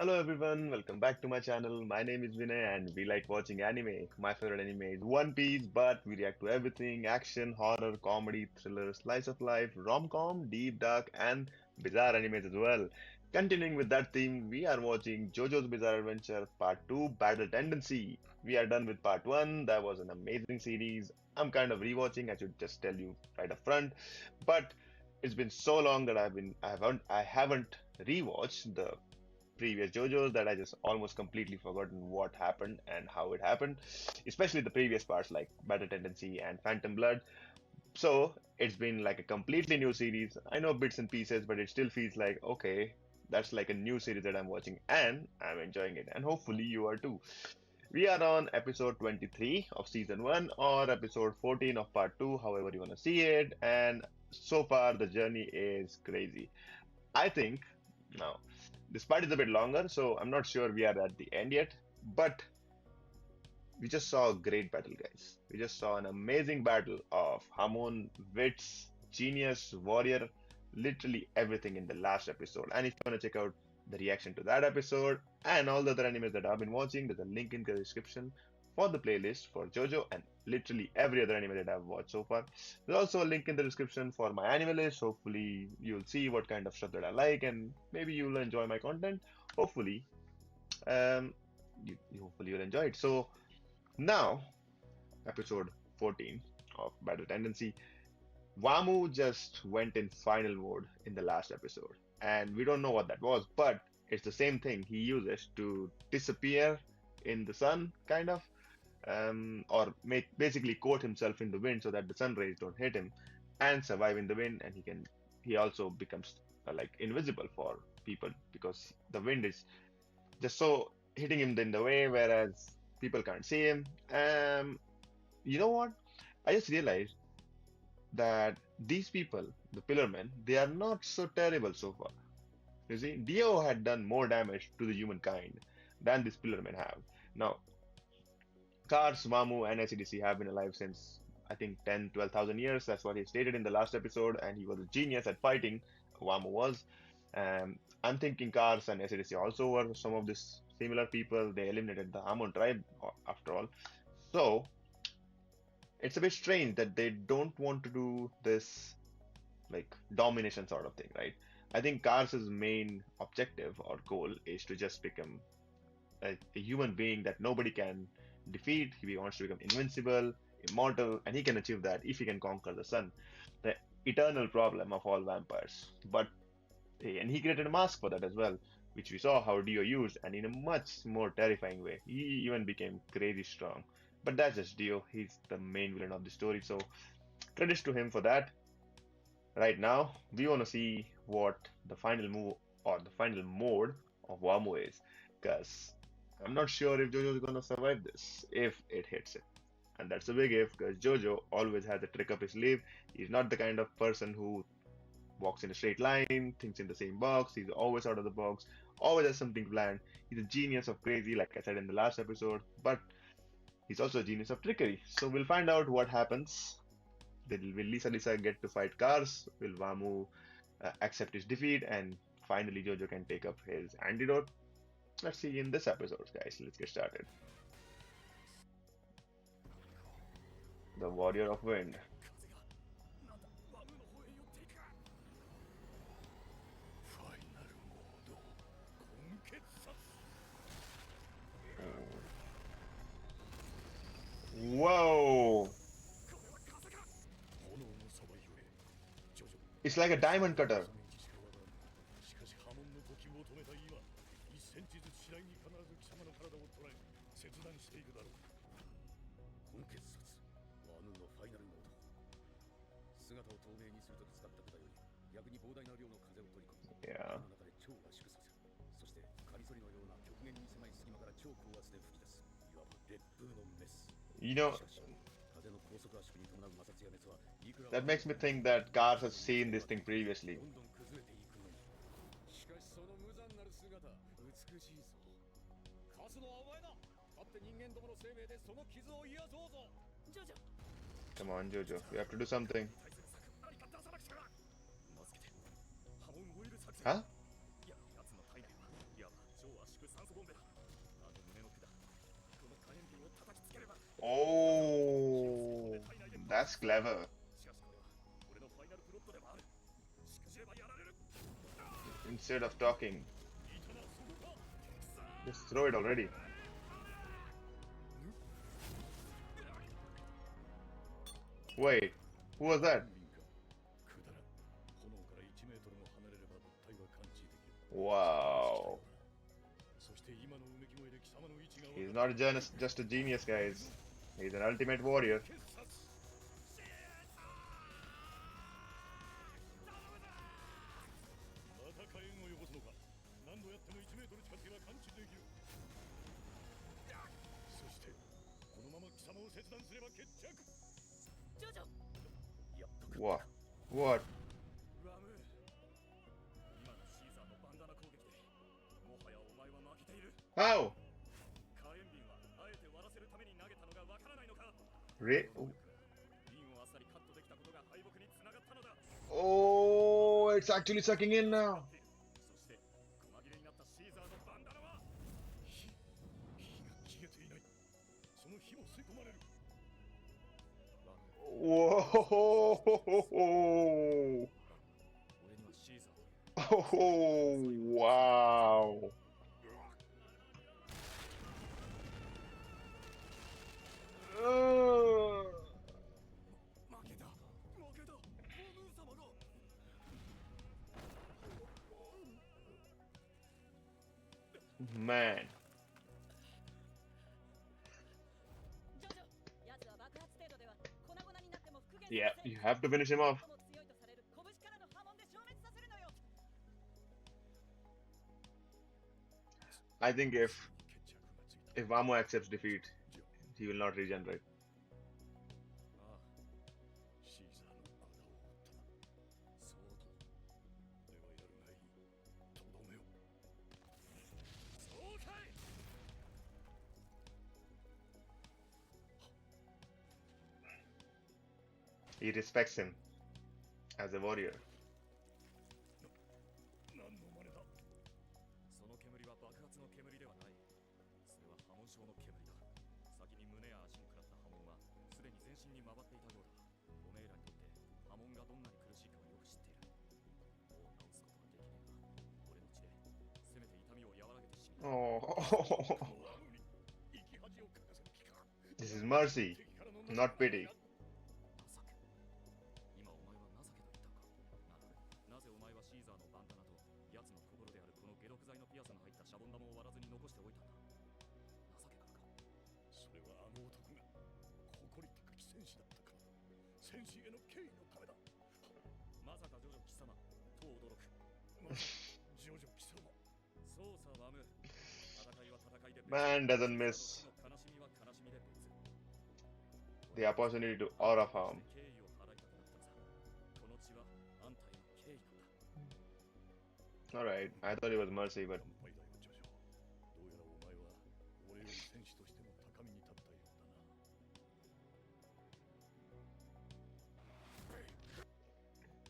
Hello everyone, welcome back to my channel. My name is Vinay and we like watching anime. My favorite anime is One Piece, but we react to everything: action, horror, comedy, thriller, slice of life, rom-com, deep dark, and bizarre animes as well. Continuing with that theme, we are watching JoJo's Bizarre Adventure Part 2 Battle Tendency. We are done with Part 1. That was an amazing series. I'm kind of rewatching, I should just tell you right up front. But it's been so long that I haven't rewatched the previous JoJo's that I just almost completely forgotten what happened and how it happened, especially the previous parts like Battle Tendency and Phantom Blood. So it's been like a completely new series. I know bits and pieces, but it still feels like okay, that's like a new series that I'm watching and I'm enjoying it, and hopefully you are too. We are on episode 23 of season 1 or episode 14 of part 2, however you want to see it, and so far the journey is crazy. I think now this part is a bit longer, so I'm not sure we are at the end yet, but we just saw a great battle, guys. We just saw an amazing battle of Hamon, Wits, Genius, Warrior, literally everything in the last episode. And if you want to check out the reaction to that episode and all the other animes that I've been watching, there's a link in the description for the playlist for JoJo and literally every other anime that I've watched so far. There's also a link in the description for my anime list. Hopefully, you'll see what kind of stuff that I like and maybe you'll enjoy my content. Hopefully, um, hopefully you'll enjoy it. So, now, episode 14 of Battle Tendency. Wamuu just went in final mode in the last episode, and we don't know what that was, but it's the same thing he uses to disappear in the sun, kind of, or make basically coat himself in the wind so that the sun rays don't hit him, and survive in the wind. And he also becomes like invisible for people because the wind is just so hitting him in the way, whereas people can't see him. You know what? I just realized that these people, the Pillarmen, they are not so terrible so far. You see, Dio had done more damage to the humankind than these Pillarmen have. Now, Cars, Wamuu, and ACDC have been alive since I think 10, 12,000 years. That's what he stated in the last episode, and he was a genius at fighting. Wamuu was. I'm thinking Cars and ACDC also were some of these similar people. They eliminated the Hamon tribe after all. So it's a bit strange that they don't want to do this like domination sort of thing, right? I think Kars's main objective or goal is to just become a human being that nobody can defeat. He wants to become invincible, immortal, and he can achieve that if he can conquer the sun, the eternal problem of all vampires. But and he created a mask for that as well, which we saw how Dio used, and in a much more terrifying way. He even became crazy strong. But that's just Dio. He's the main villain of the story, so credits to him for that. Right now, we want to see what the final move or the final mode of Wamuu is, because I'm not sure if JoJo is gonna survive this if it hits him. And that's a big if, because JoJo always has a trick up his sleeve. He's not the kind of person who walks in a straight line, thinks in the same box. He's always out of the box, always has something planned. He's a genius of crazy, like I said in the last episode, but he's also a genius of trickery. So we'll find out what happens. Will Lisa get to fight Cars? Will Wamuu accept his defeat? And finally, Jojo can take up his antidote. Let's see in this episode, guys. Let's get started. The Warrior of Wind. Whoa! It's like a diamond cutter. Yeah. You know, that makes me think that Cars has seen this thing previously. Come on, Jojo. You have to do something. Huh? Oh, that's clever. Instead of talking, just throw it already. Wait, who was that? Wow. He's not just a genius, guys. He's an ultimate warrior. What? What? How? Re Oh, it's actually sucking in now. Whoa! Oh, wow. Uh, man. Yeah, you have to finish him off. I think if Wamuu accepts defeat, he will not regenerate. He respects him as a warrior. Oh, this is mercy, not pity. Man doesn't miss the opportunity to aura farm. Alright, I thought it was mercy, but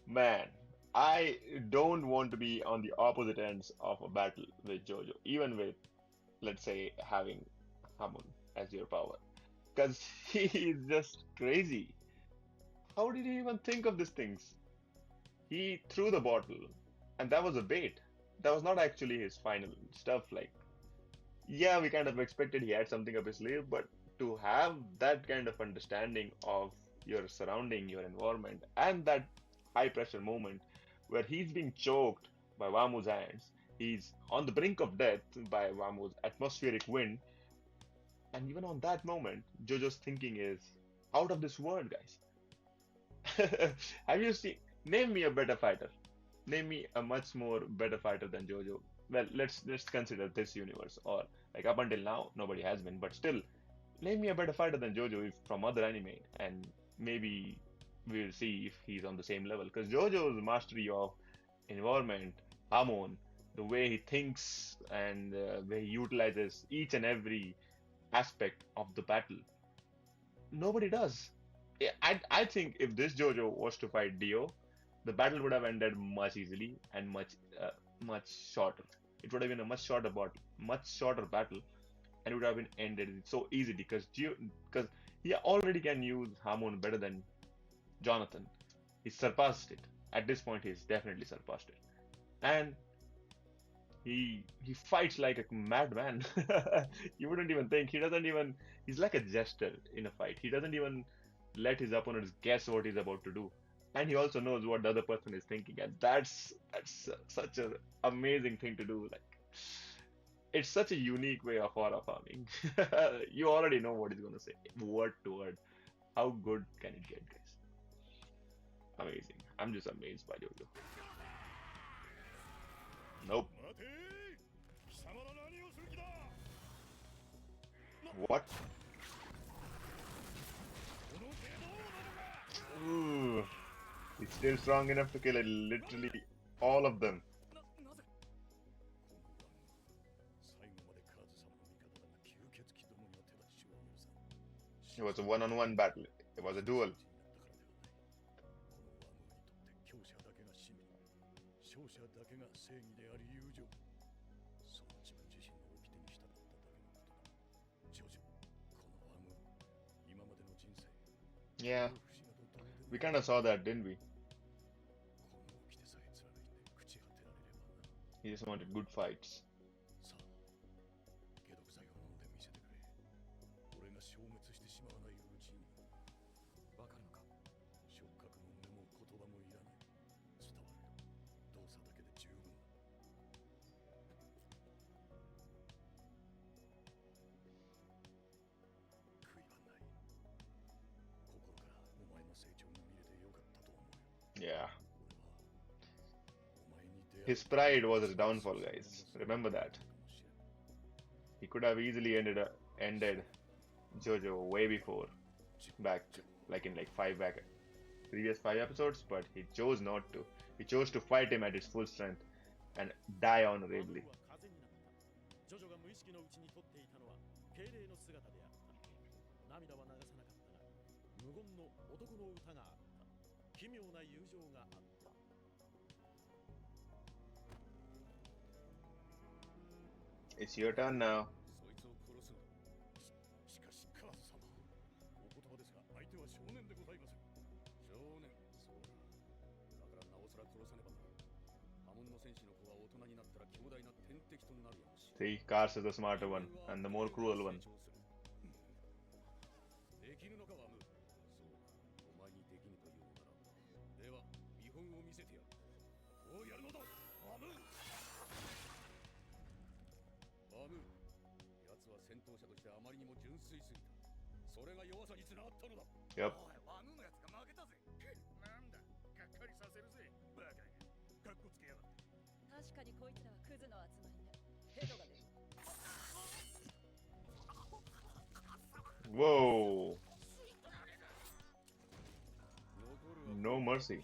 man, I don't want to be on the opposite ends of a battle with JoJo, even with, let's say, having Hamun as your power. Because he is just crazy. How did he even think of these things? He threw the bottle, and that was a bait. That was not actually his final stuff. Like, yeah, we kind of expected he had something up his sleeve, but to have that kind of understanding of your surrounding, your environment, and that high pressure moment where he's being choked by Wamu's hands, he's on the brink of death by Wamu's atmospheric wind, and even on that moment, JoJo's thinking is out of this world, guys. Have you seen? Name me a better fighter. Name me a much more better fighter than JoJo. Well, let's consider this universe, or like up until now, nobody has been, but still, name me a better fighter than JoJo if from other anime, and maybe we'll see if he's on the same level. Because JoJo's mastery of environment, Hamon, the way he thinks and way he utilizes each and every aspect of the battle, nobody does. I think if this JoJo was to fight Dio, the battle would have ended much easily and much shorter. it would have been a much shorter battle, and it would have been ended so easily because he already can use Hamon better than Jonathan. He surpassed it. At this point, he's definitely surpassed it, and he fights like a madman. You wouldn't even think he doesn't even. He's like a jester in a fight. He doesn't even let his opponents guess what he's about to do, and he also knows what the other person is thinking, and that's such an amazing thing to do. Like it's such a unique way of aura farming. You already know what he's gonna say, word to word. How good can it get, guys? Amazing. I'm just amazed by JoJo. Nope. What? Ooh. He's still strong enough to kill literally all of them. It was a one-on-one battle. It was a duel. Yeah, we kind of saw that, didn't we? He just wanted good fights. Yeah. His pride was his downfall, guys. Remember that. He could have easily ended JoJo way before, back like in like previous 5 episodes, but he chose not to. He chose to fight him at his full strength and die honorably. It's your turn now. See, Kars is the smarter one and the more cruel one. Yep. Whoa. No mercy.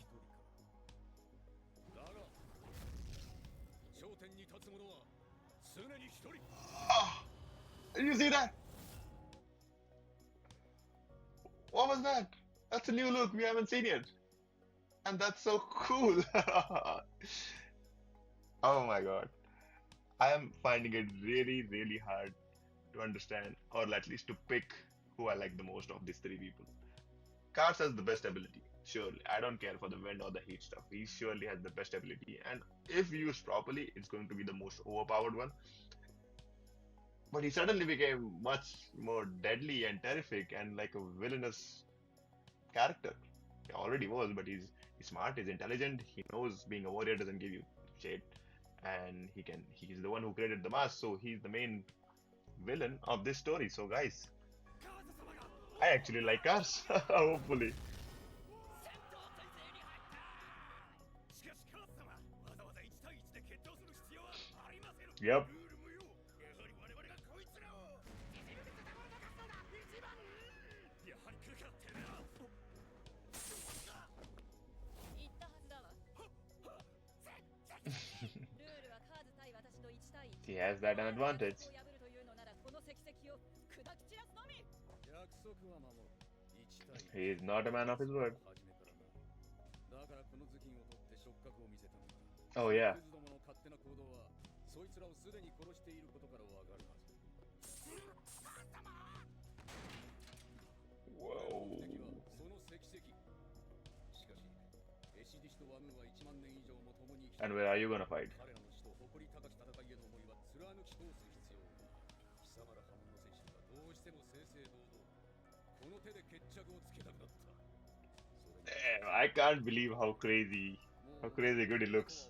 Oh, did you see that? What was that? That's a new look. We haven't seen it. And that's so cool. Oh my god. I am finding it really hard to understand, or at least to pick who I like the most of these three people. Kars has the best ability, surely. I don't care for the wind or the heat stuff. He surely has the best ability, and if used properly, it's going to be the most overpowered one. But he suddenly became much more deadly and terrific and like a villainous character. He already was, but he's smart, he's intelligent, he knows being a warrior doesn't give you shit. And he's the one who created the mask, so he's the main villain of this story. So guys, I actually like Cars, hopefully. Yep. He has that advantage. He is not a man of his word. Oh yeah. Whoa. And where are you gonna fight? Damn, I can't believe how crazy good he looks.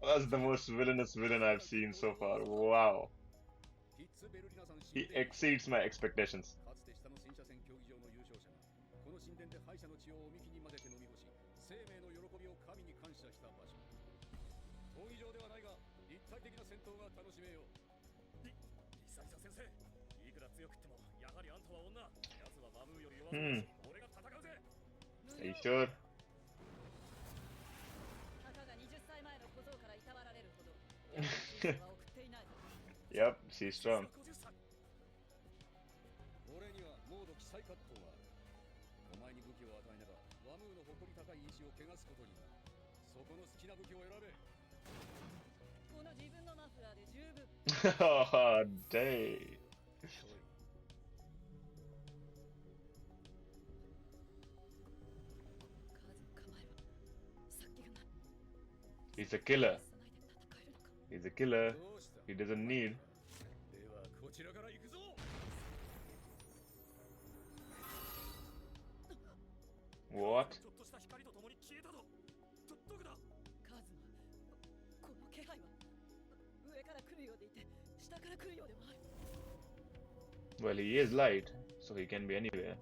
That's the most villainous villain I've seen so far. Wow. He exceeds my expectations. Hmm. Are you sure? Yep, she's strong. Oh, dang. He's a killer. He's a killer. He doesn't need. What? Well, he is light, so he can be anywhere.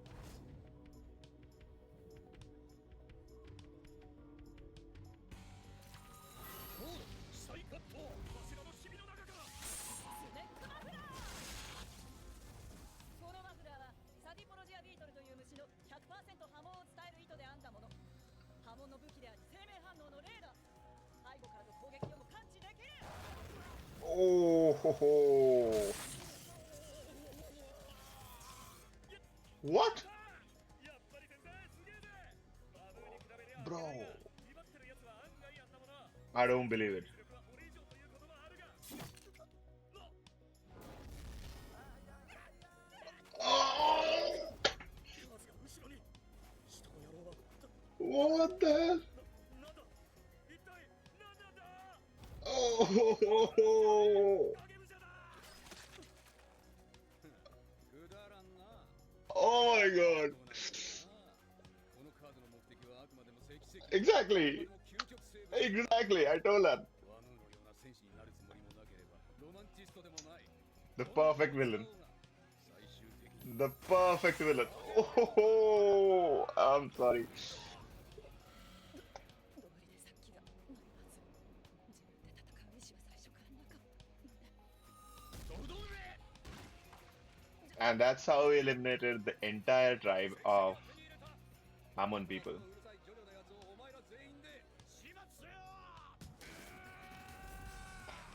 Oh, ho, ho. What? Bro, I don't believe it. Oh, what the hell? Oh, ho, ho, ho. Oh my God. Exactly. Exactly. I told her. The perfect villain. The perfect villain. Oh, I'm sorry. And that's how we eliminated the entire tribe of Amon people.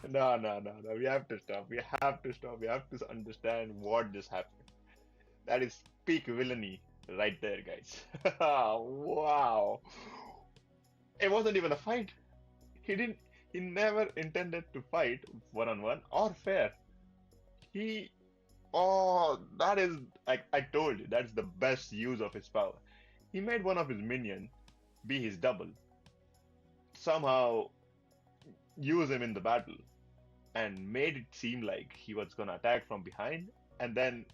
No, no, no, no. We have to stop. We have to stop. We have to understand what just happened. That is peak villainy right there, guys. Wow. It wasn't even a fight. He didn't. He never intended to fight one on one or fair. He. Oh, that is. I told you, that's the best use of his power. He made one of his minion be his double. Somehow use him in the battle and made it seem like he was gonna attack from behind and then,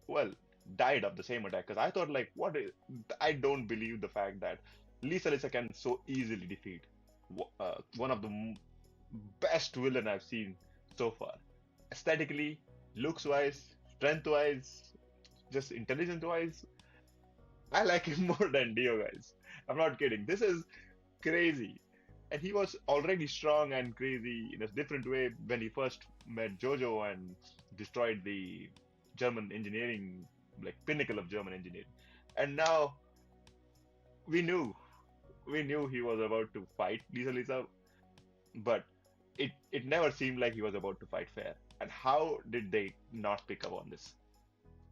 well, died of the same attack. Because I thought, like, what is. I don't believe the fact that Lisa Lisa can so easily defeat one of the best villain I've seen so far. Aesthetically, looks wise, strength wise, just intelligence wise, I like him more than Dio, guys. I'm not kidding. This is crazy. And he was already strong and crazy in a different way when he first met JoJo and destroyed the German engineering, like pinnacle of German engineering. And now we knew, we knew he was about to fight Lisa Lisa, but it never seemed like he was about to fight fair. And how did they not pick up on this?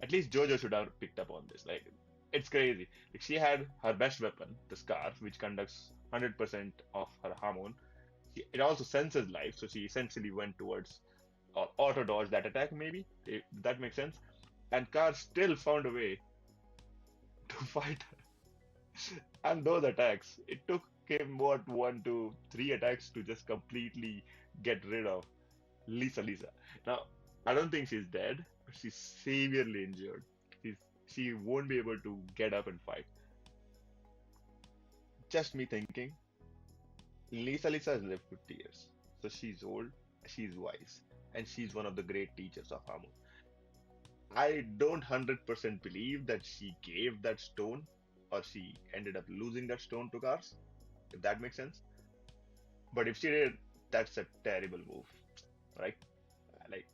At least JoJo should have picked up on this. Like, It's crazy. Like she had her best weapon, the scarf, which conducts 100% of her hormone. It also senses life, so she essentially went towards or auto dodge that attack, maybe if that makes sense. And Car still found a way to fight her. And those attacks, it took him what 1 to 3 attacks to just completely get rid of Lisa. Now, I don't think she's dead, but she's severely injured. She's, she won't be able to get up and fight. Just me thinking, Lisa has lived 50 years. So she's old, she's wise, and she's one of the great teachers of Hamu. I don't 100% believe that she gave that stone or she ended up losing that stone to Cars, if that makes sense. But if she did, that's a terrible move, right? Like,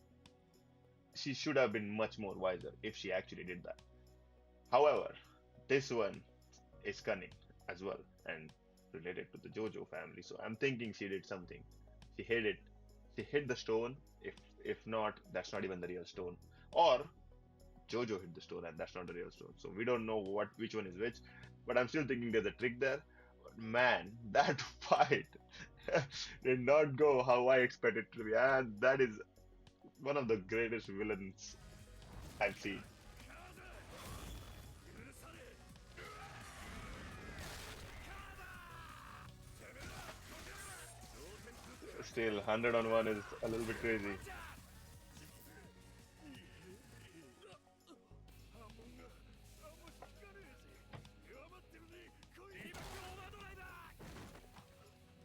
she should have been much more wiser if she actually did that. However, this one is cunning as well and related to the JoJo family. So I'm thinking she did something. She hit it. She hit the stone. If not, that's not even the real stone. Or JoJo hit the stone and that's not the real stone. So we don't know which one is which. But I'm still thinking there's a trick there. But man, that fight did not go how I expected it to be. And that is one of the greatest villains I've seen. Still, 100 on 1 is a little bit crazy.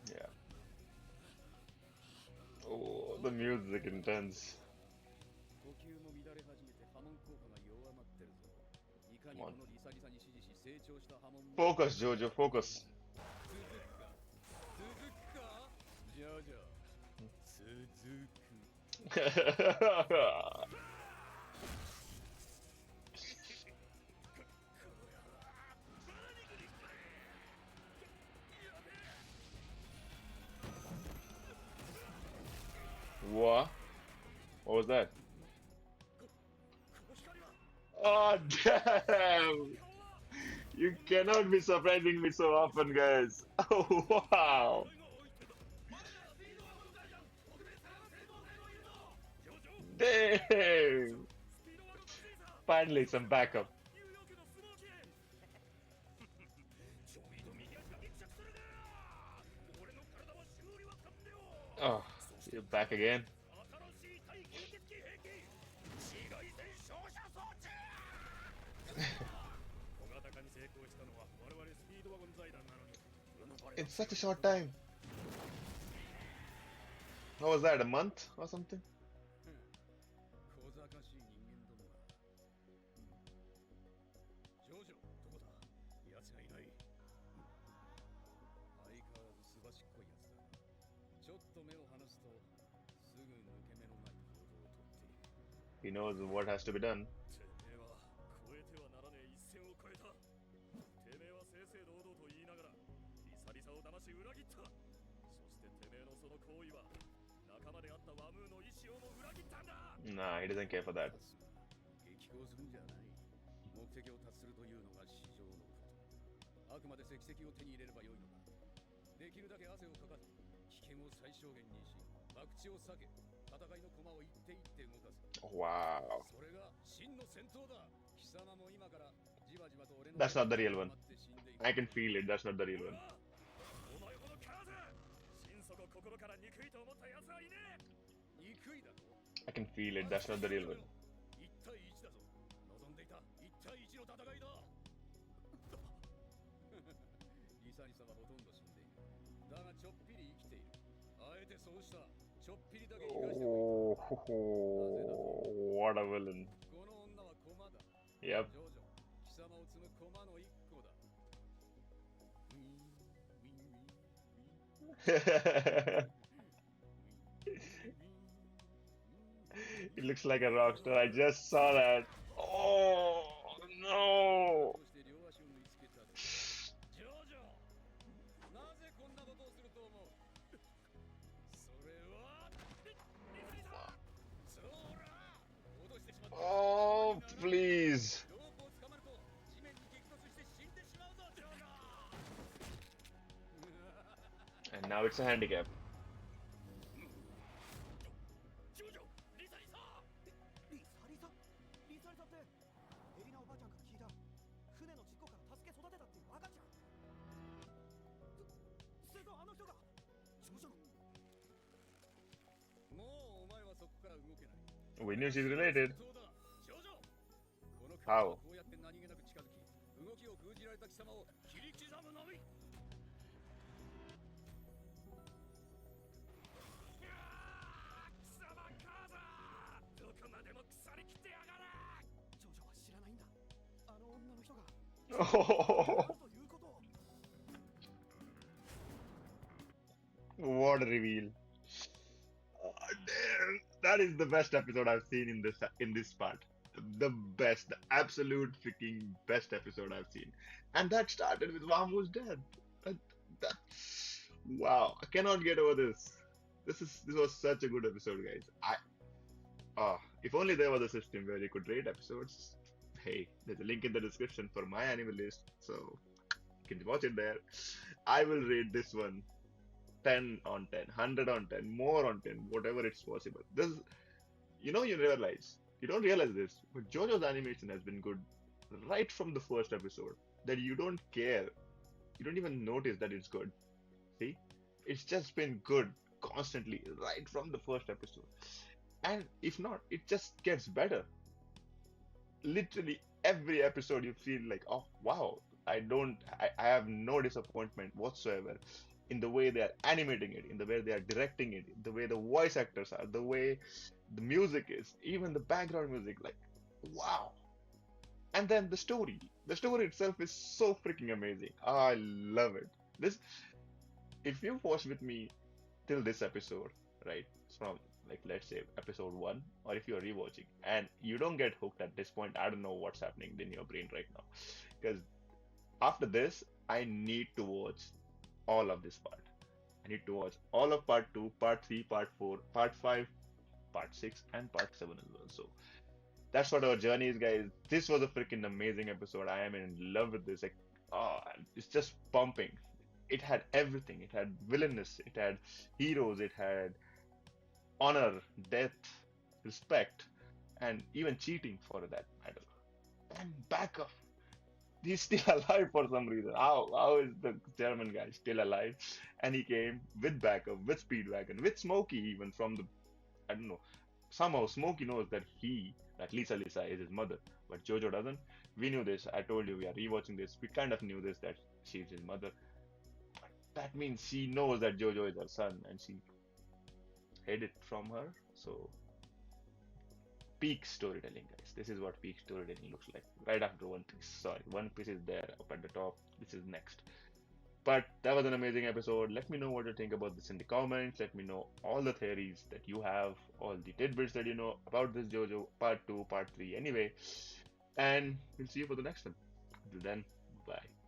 Yeah. Oh, the music intense. Come on. Focus, Jojo, focus. What? What was that? Oh, damn! You cannot be surprising me so often, guys. Oh, wow! Damn! Finally, some backup. Oh, you're back again. In such a short time. What was that, a month or something? He knows what has to be done. Nah, he doesn't care for that. Wow. That's not the real one. I can feel it, that's not the real one. I can feel it, that's not the real one. Oh, what a villain. Yep. He looks like a rock star. I just saw that. Oh, no. Oh, please. Now it's a handicap. ジョジョリサリサリサリサリサリサってエリナおばあちゃんから聞いた船の事故から助け育てたっていう赤ちゃんするとあの人がジョジョのもうお前はそこから動けない We knew she's related. そうだジョジョこの How? こうやって何気なく近づき動きを封じられた貴様を切り刻むのみ貴様カーザーどこまでも腐りきってやがれジョジョは知らないんだあの女の人が Oh, ということを what a reveal! Oh, damn. That is the best episode I've seen in this part. The best, the absolute freaking best episode I've seen. And that started with Wamu's death. That, that, wow, I cannot get over this. This was such a good episode, guys. If only there was a system where you could rate episodes. Hey, there's a link in the description for my anime list, so you can watch it there. I will rate this one 10 on 10, 100 on 10, more on 10, whatever it's possible. You don't realize this, but JoJo's animation has been good right from the first episode. That you don't care, you don't even notice that it's good. See, it's just been good constantly right from the first episode. And if not, it just gets better. Literally every episode you feel like, oh wow, I have no disappointment whatsoever in the way they are animating it, in the way they are directing it, the way the voice actors are, the way the music is, even the background music, like wow. And then the story itself is so freaking amazing. I love it. This, if you watch with me till this episode, right? From, like, let's say episode one, or if you're rewatching and you don't get hooked at this point, I don't know what's happening in your brain right now. Because after this, I need to watch all of this part. I need to watch all of part two, part three, part four, part five, part six, and part seven as well. So that's what our journey is, guys. This was a freaking amazing episode. I am in love with this. Like, oh, it's just pumping. It had everything. It had villainous. It had heroes. It had honor, death, respect, and even cheating for that matter. And backup. He's still alive for some reason. How is the German guy still alive? And he came with backup, with Speedwagon, with Smokey, even from the, I don't know. Somehow Smokey knows that Lisa is his mother, but Jojo doesn't. We knew this. I told you we are rewatching this. We kind of knew this, that she's his mother. That means she knows that Jojo is her son, and she hid it from her. So peak storytelling, guys. This is what peak storytelling looks like. Right after One Piece. Sorry, One Piece is there up at the top. This is next. But that was an amazing episode. Let me know what you think about this in the comments. Let me know all the theories that you have, all the tidbits that you know about this JoJo part 2, part 3, anyway. And we'll see you for the next one. Until then, bye.